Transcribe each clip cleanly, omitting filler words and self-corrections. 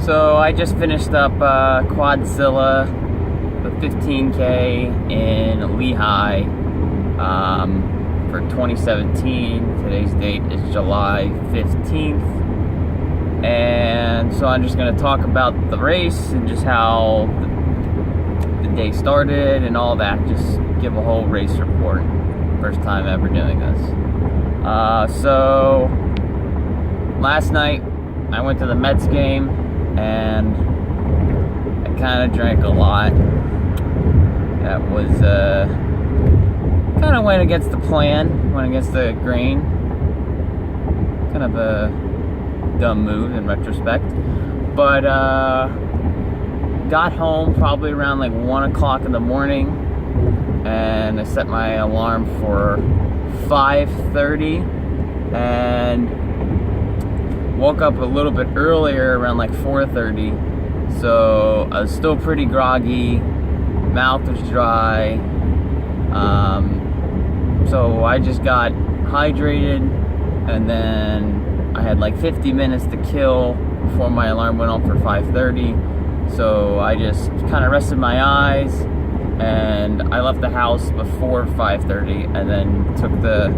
So I just finished up Quadzilla, the 15K in Lehigh for 2017. Today's date is July 15th. And so I'm just going to talk about the race and just how the day started and all that. Just give a whole race report. First time ever doing this. So last night I went to the Mets game and I kind of drank a lot. That was kind of went against the plan, went against the grain. Kind of a dumb move in retrospect, but got home probably around like 1 o'clock in the morning, and I set my alarm for 5:30 and woke up a little bit earlier around like 4:30. So I was still pretty groggy, mouth was dry, so I just got hydrated, and then I had like 50 minutes to kill before my alarm went on for 5:30. So I just kind of rested my eyes, and I left the house before 5:30 and then took the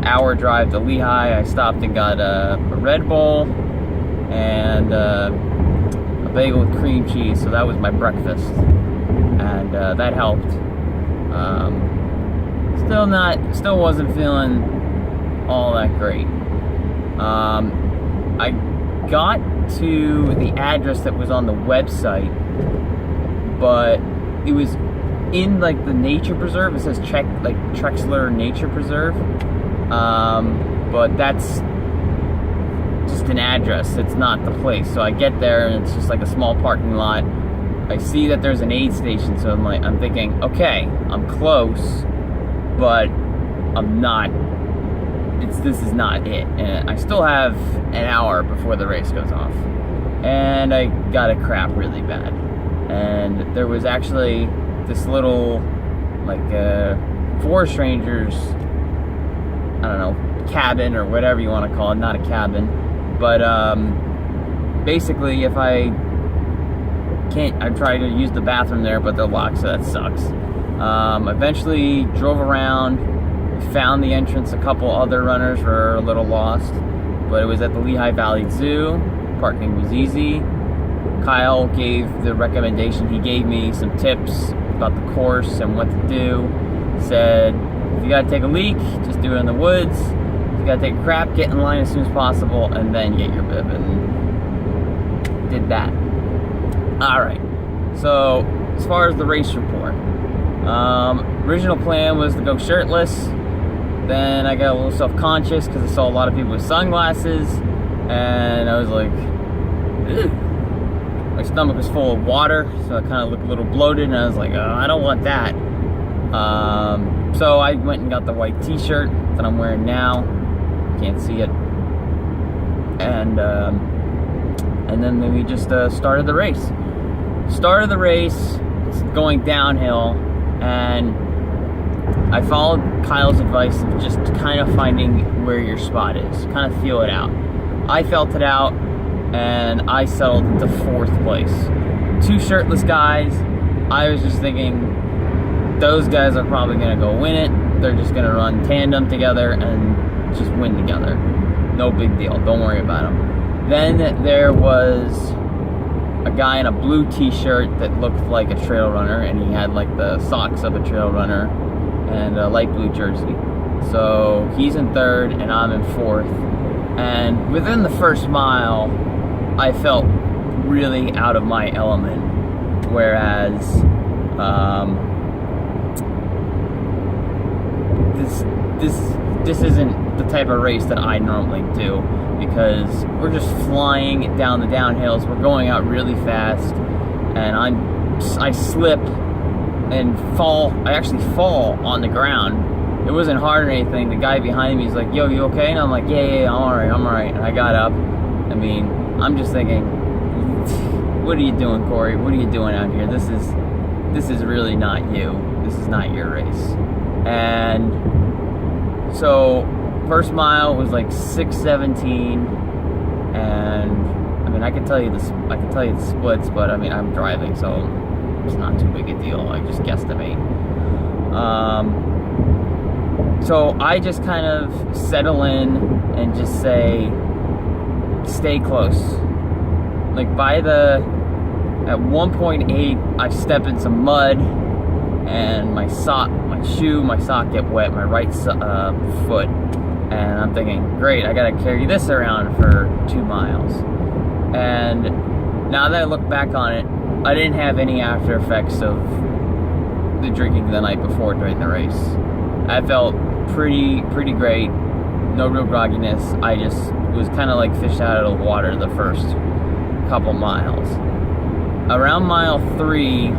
hour drive to Lehigh. I stopped and got a Red Bull and a bagel with cream cheese. So that was my breakfast, and that helped. Still wasn't feeling all that great. I got to the address that was on the website, but it was in like the nature preserve. It says Trexler Nature Preserve, but that's just an address. It's not the place. So I get there and it's just like a small parking lot. I see that there's an aid station, so I'm thinking, okay, I'm close, but I'm not. This is not it, and I still have an hour before the race goes off, and I got a crap really bad. And there was actually this little forest rangers, I don't know, cabin or whatever you want to call it, not a cabin, but basically if I tried to use the bathroom there, but they're locked, so that sucks. Eventually drove around, found the entrance. A couple other runners were a little lost, but it was at the Lehigh Valley Zoo. Parking was easy. Kyle gave the recommendation. He gave me some tips about the course and what to do. Said, if you gotta take a leak, just do it in the woods. If you gotta take a crap, get in line as soon as possible, and then get your bib. And did that. Alright, so as far as the race report, original plan was to go shirtless. Then I got a little self-conscious because I saw a lot of people with sunglasses, and I was like, ew. My stomach was full of water, so I kind of looked a little bloated, and I was like, oh, I don't want that. So I went and got the white t-shirt that I'm wearing now. Can't see it. And then we just started the race. Started the race, it's going downhill, and I followed Kyle's advice of just kind of finding where your spot is, kind of feel it out. I felt it out, and I settled into 4th place. 2 shirtless guys. I was just thinking, those guys are probably going to go win it. They're just going to run tandem together and just win together. No big deal. Don't worry about them. Then there was a guy in a blue t-shirt that looked like a trail runner, and he had like the socks of a trail runner and a light blue jersey. So he's in 3rd and I'm in 4th. And within the first mile, I felt really out of my element. Whereas this isn't the type of race that I normally do, because we're just flying down the downhills. We're going out really fast, and I slip and fall. I actually fall on the ground. It wasn't hard or anything. The guy behind me is like, yo, you okay? And I'm like, yeah, I'm alright. And I got up. I mean, I'm just thinking, what are you doing, Corey? What are you doing out here? This is really not you. This is not your race. And so first mile was like 6:17, and I mean, I can tell you the splits, but I mean, I'm driving, so it's not too big a deal. I just guesstimate. So I just kind of settle in and just say, stay close. Like at 1.8, I step in some mud, and my sock get wet, my right foot, and I'm thinking, great, I gotta carry this around for 2 miles. And now that I look back on it, I didn't have any after effects of the drinking the night before during the race. I felt pretty great, no real grogginess. I just was kind of like fish out of the water the first couple miles. Around mile 3,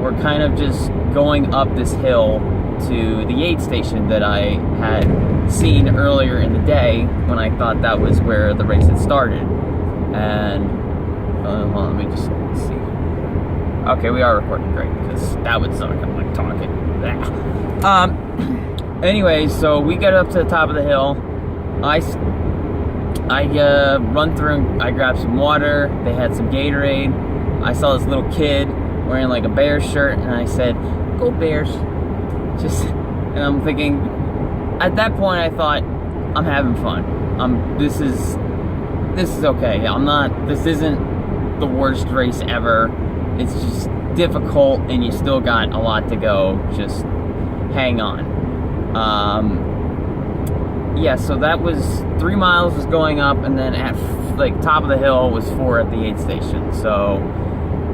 we're kind of just going up this hill to the aid station that I had seen earlier in the day when I thought that was where the race had started. And hold on, let me just see. Okay, we are recording, great, because that would suck. I'm like talking. Anyways, so we get up to the top of the hill. I run through and I grab some water. They had some Gatorade. I saw this little kid wearing like a Bears shirt, and I said, "Go Bears!" And I'm thinking, at that point, I thought, I'm having fun. This is okay. This isn't the worst race ever. It's just difficult, and you still got a lot to go. Just hang on. Yeah, so that was 3 miles was going up, and then at like top of the hill was 4 at the aid station. So,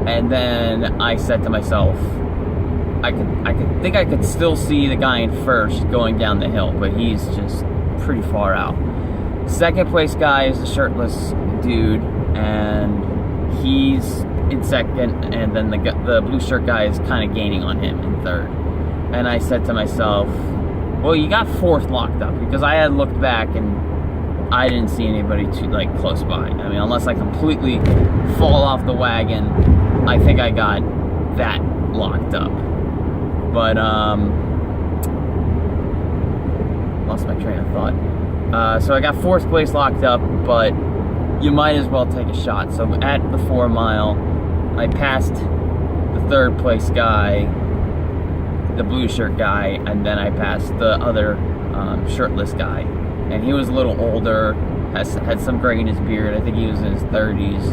and then I said to myself, I could still see the guy in first going down the hill, but he's just pretty far out. Second place guy is a shirtless dude, and he's in second, and then the blue shirt guy is kind of gaining on him in third. And I said to myself, well, you got fourth locked up, because I had looked back and I didn't see anybody too like close by. I mean, unless I completely fall off the wagon, I think I got that locked up. But lost my train of thought. So I got fourth place locked up, but you might as well take a shot. So at the 4 mile, I passed the third place guy, the blue shirt guy, and then I passed the other shirtless guy. And he was a little older, had some gray in his beard. I think he was in his 30s.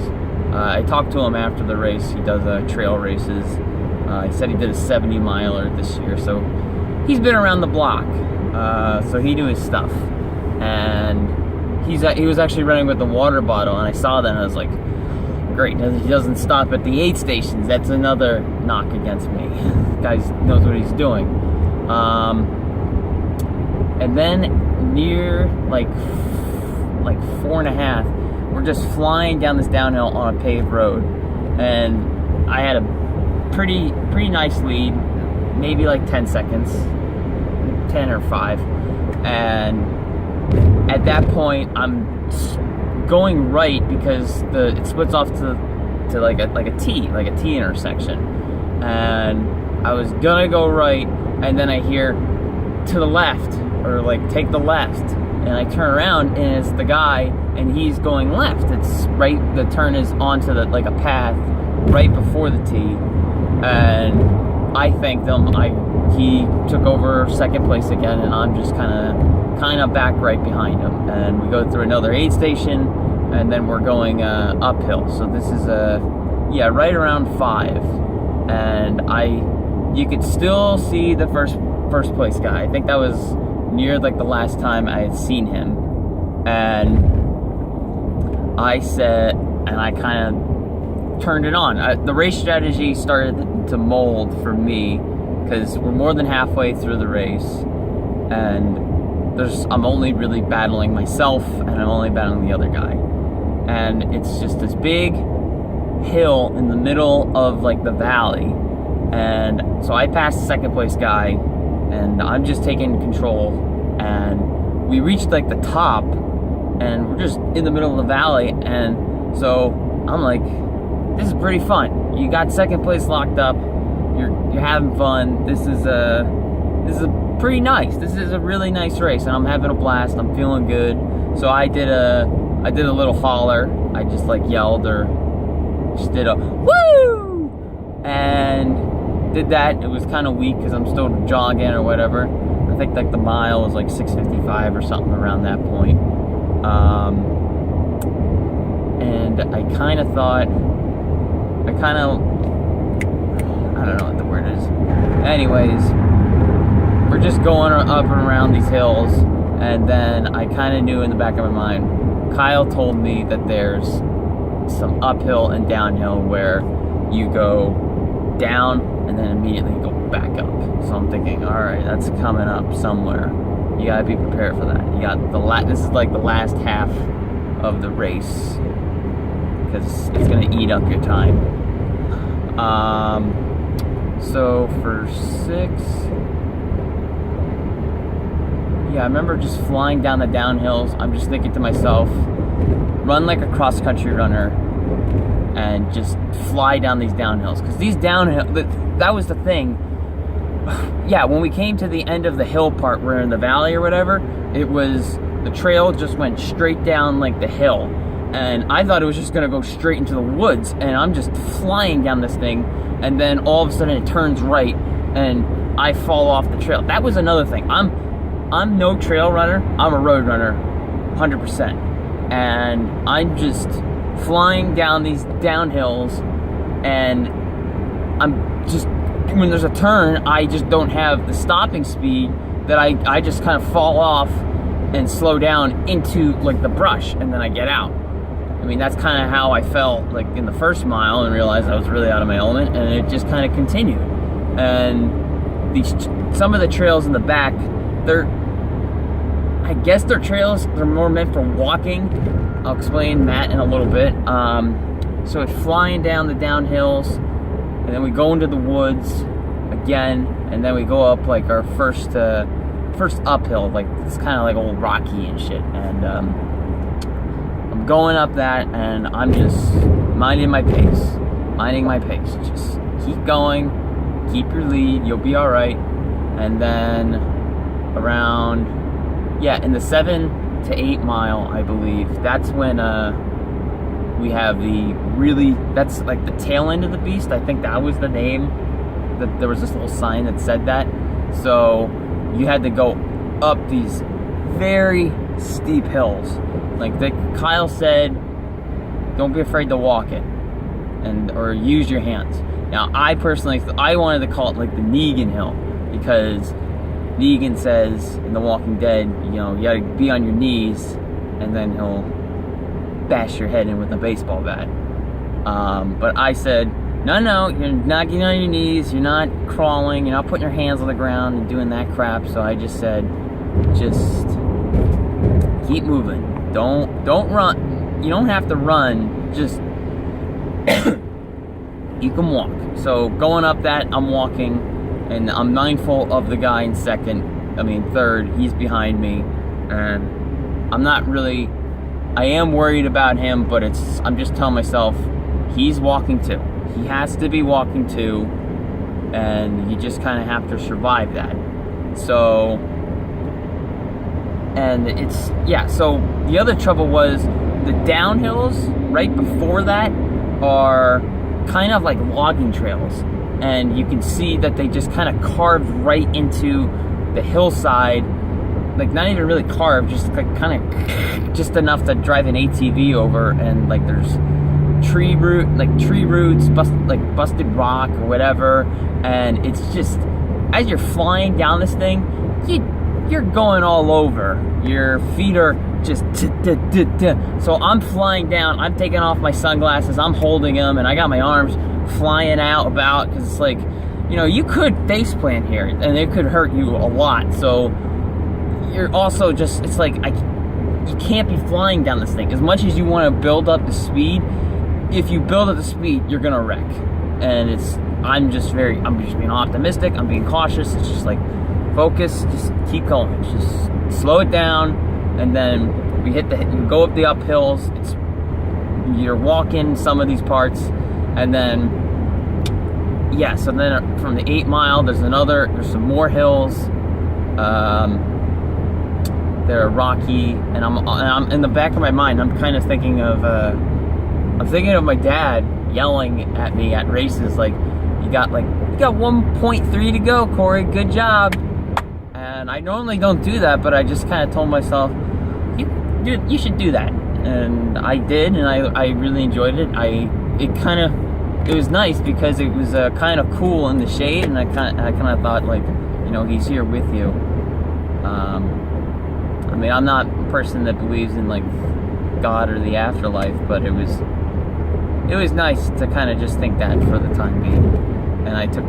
I talked to him after the race. He does trail races. He said he did a 70 miler this year, so he's been around the block. So he knew his stuff. And he was actually running with the water bottle, and I saw that and I was like, great, he doesn't stop at the aid stations. That's another knock against me. This guy knows what he's doing. And then near like 4.5, we're just flying down this downhill on a paved road, and I had a pretty nice lead, maybe like 10 seconds, 10 or 5, and at that point I'm going right because it splits off to like a T intersection, and I was gonna go right, and then I hear to the left, or like take the left, and I turn around and it's the guy, and he's going left. It's right, the turn is onto like a path right before the T, and I thanked him. He took over second place again, and I'm just kind of back right behind him, and we go through another aid station, and then we're going uphill. So this is right around 5, and you could still see the first place guy. I think that was near like the last time I had seen him, and I said, and I kind of turned it on. The race strategy started to mold for me, because we're more than halfway through the race, and I'm only really battling myself, and I'm only battling the other guy, and it's just this big hill in the middle of like the valley, and so I passed the second place guy, and I'm just taking control, and we reached like the top, and we're just in the middle of the valley, and so I'm like, this is pretty fun. You got second place locked up. You're having fun. This is pretty nice. This is a really nice race, and I'm having a blast. I'm feeling good. So I did a I did a little holler. I just like yelled or just did a woo, and did that. It was kind of weak because I'm still jogging or whatever. I think like the mile was like 6:55 or something around that point. And I kind of thought, I don't know what the word is. Anyways, we're just going up and around these hills, and then I kind of knew in the back of my mind, Kyle told me that there's some uphill and downhill where you go down and then immediately go back up. So I'm thinking, all right, that's coming up somewhere. You gotta be prepared for that. You got this is like the last half of the race because it's gonna eat up your time. So for 6, yeah, I remember just flying down the downhills. I'm just thinking to myself, run like a cross-country runner and just fly down these downhills. Because these downhill, that was the thing. Yeah, when we came to the end of the hill part, we're in the valley or whatever, it was, the trail just went straight down like the hill. And I thought it was just gonna go straight into the woods, and I'm just flying down this thing, and then all of a sudden it turns right, and I fall off the trail. That was another thing. I'm no trail runner, I'm a road runner, 100%. And I'm just flying down these downhills, and I'm just, when there's a turn, I just don't have the stopping speed that I just kind of fall off and slow down into like the brush, and then I get out. I mean, that's kind of how I felt like in the first mile, and realized I was really out of my element, and it just kind of continued. And some of the trails in the back, I guess they're trails, they're more meant for walking. I'll explain that in a little bit. So it's flying down the downhills, and then we go into the woods again, and then we go up like our first uphill, like it's kind of like old rocky and shit. And I'm going up that, and I'm just minding my pace. Just keep going, keep your lead, you'll be all right. And then around, in the 7 to 8 mile, I believe, that's when we have that's like the tail end of the beast. I think that was the name. That there was this little sign that said that. So you had to go up these very steep hills. Like Kyle said, don't be afraid to walk it, or use your hands. Now, I personally, I wanted to call it like the Negan Hill, because Negan says in The Walking Dead, you gotta be on your knees, and then he'll bash your head in with a baseball bat. But I said, no, you're not getting on your knees, you're not crawling, you're not putting your hands on the ground and doing that crap. So I just said, just keep moving. Don't run. You don't have to run, just you can walk. So going up that, I'm walking, and I'm mindful of the guy in third, he's behind me, and I am worried about him, but I'm just telling myself, he's walking too. He has to be walking too, and you just kind of have to survive that. So, so the other trouble was the downhills right before that are kind of like logging trails, and you can see that they just kind of carved right into the hillside, like not even really carved, just like kind of just enough to drive an ATV over, and like there's tree roots, busted rock or whatever, and it's just, as you're flying down this thing, you're going all over. Your feet are just so I'm flying down, I'm taking off my sunglasses, I'm holding them, and I got my arms flying out about, because it's like, you could face plant here, and it could hurt you a lot. So you're also just, it's like, you can't be flying down this thing. As much as you want to build up the speed, if you build up the speed, you're gonna wreck. And I'm just being optimistic, I'm being cautious. It's just like, focus, just keep going, just slow it down, and then you go up the uphills. You're walking some of these parts, and then so then from the 8 mile, there's some more hills, they're rocky, and I'm in the back of my mind, I'm kind of thinking of my dad yelling at me at races, like, you got 1.3 to go, Corey, good job. And I normally don't do that, but I just kind of told myself, you should do that. And I did, and I really enjoyed it. It was nice because it was kind of cool in the shade, and I kind of thought, like, you know, he's here with you. I mean, I'm not a person that believes in, like, God or the afterlife, but it was nice to kind of just think that for the time being, and I took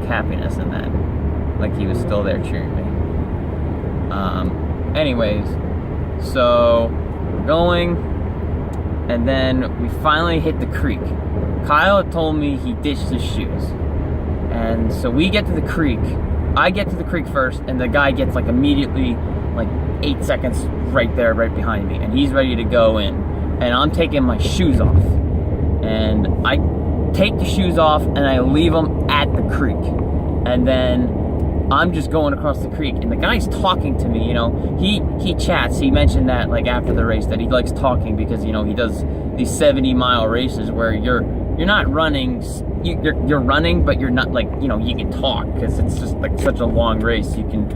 happiness in that, like he was still there cheering me. Anyways, so we're going, and then we finally hit the creek. Kyle had told me he ditched his shoes, and so we get to the creek. I get to the creek first, and the guy gets like immediately, like 8 seconds right there, right behind me, and he's ready to go in, and I'm taking my shoes off, and I take the shoes off and I leave them at the creek, and then I'm just going across the creek, and the guy's talking to me. You know, he chats. He mentioned that, like, after the race, that he likes talking because, you know, he does these 70-mile races where you're not running, you're running, but you're not, like, you know, you can talk because it's just like such a long race. You can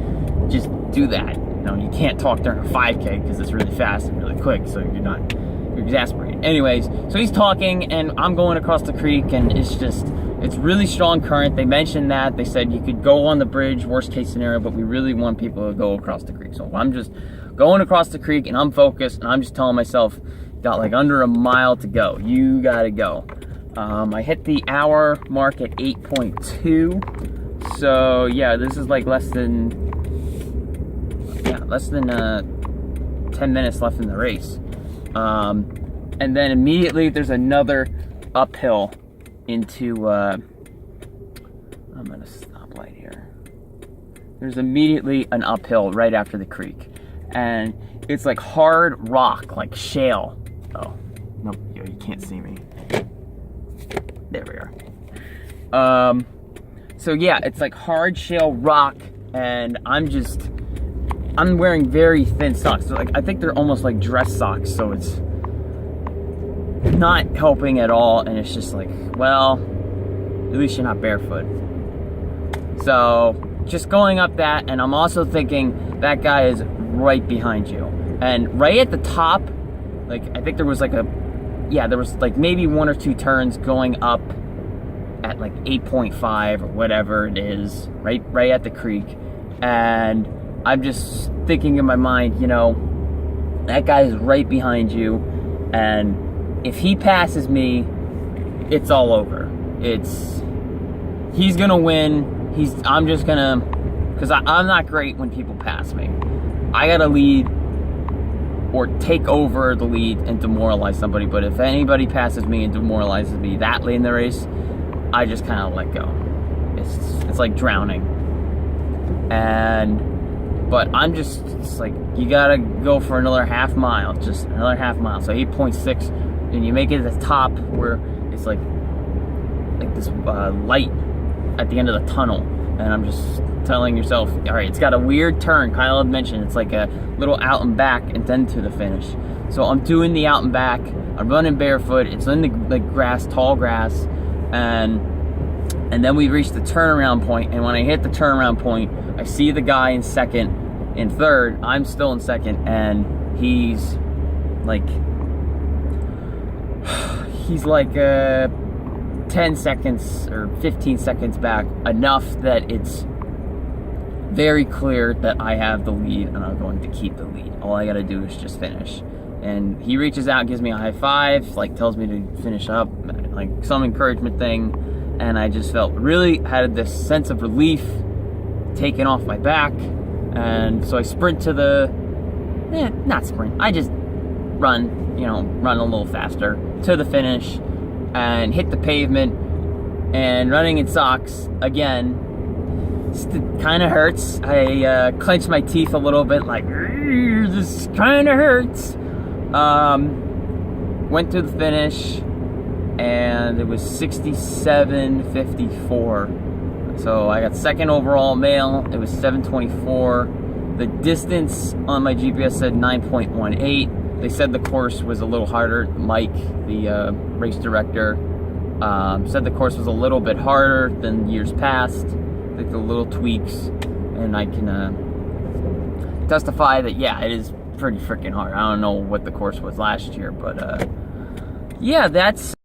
just do that. You know, you can't talk during a 5K because it's really fast and really quick, so you're exasperated. Anyways, so he's talking, and I'm going across the creek, and it's really strong current. They mentioned that. They said you could go on the bridge, worst case scenario, but we really want people to go across the creek. So I'm just going across the creek, and I'm focused, and I'm just telling myself, got like under a mile to go. You gotta go. I hit the hour mark at 8.2. So yeah, this is like less than 10 minutes left in the race. And then immediately there's another uphill into, I'm gonna stop right here. There's immediately an uphill right after the creek, and it's like hard rock, like shale. Oh, nope, you can't see me. There we are. So yeah, it's like hard shale rock, and I'm wearing very thin socks. So like, I think they're almost like dress socks, so it's not helping at all, and it's just like, well, at least you're not barefoot. So just going up that, and I'm also thinking that guy is right behind you, and right at the top, like, I think there was like there was like maybe 1 or 2 turns going up at like 8.5 or whatever it is, right at the creek, and I'm just thinking in my mind, you know, that guy is right behind you, and if he passes me, it's all over. He's gonna win. I'm just gonna, because I'm not great when people pass me. I gotta lead or take over the lead and demoralize somebody. But if anybody passes me and demoralizes me that late in the race, I just kind of let go. It's like drowning. But I'm just, it's like, you gotta go for another half mile, just another half mile. So 8.6, and you make it to the top where it's like this light at the end of the tunnel, and I'm just telling yourself, all right, it's got a weird turn. Kyle had mentioned it's like a little out and back and then to the finish. So I'm doing the out and back. I'm running barefoot. It's in the grass, tall grass, and then we reach the turnaround point. And when I hit the turnaround point, I see the guy in second, in third. I'm still in second, and he's like 10 seconds or 15 seconds back, enough that it's very clear that I have the lead and I'm going to keep the lead. All I gotta do is just finish. And he reaches out, gives me a high five, like tells me to finish up, like some encouragement thing, and I just had this sense of relief taken off my back. And so I sprint to not sprint, I just run a little faster to the finish and hit the pavement. And running in socks again, kind of hurts. I clenched my teeth a little bit, like, this kind of hurts. Went to the finish, and it was 67:54. So I got second overall male. It was 7:24. The distance on my GPS said 9.18. They said the course was a little harder. Mike, the race director, said the course was a little bit harder than years past. Like the little tweaks, and I can testify that, yeah, it is pretty freaking hard. I don't know what the course was last year, but yeah, that's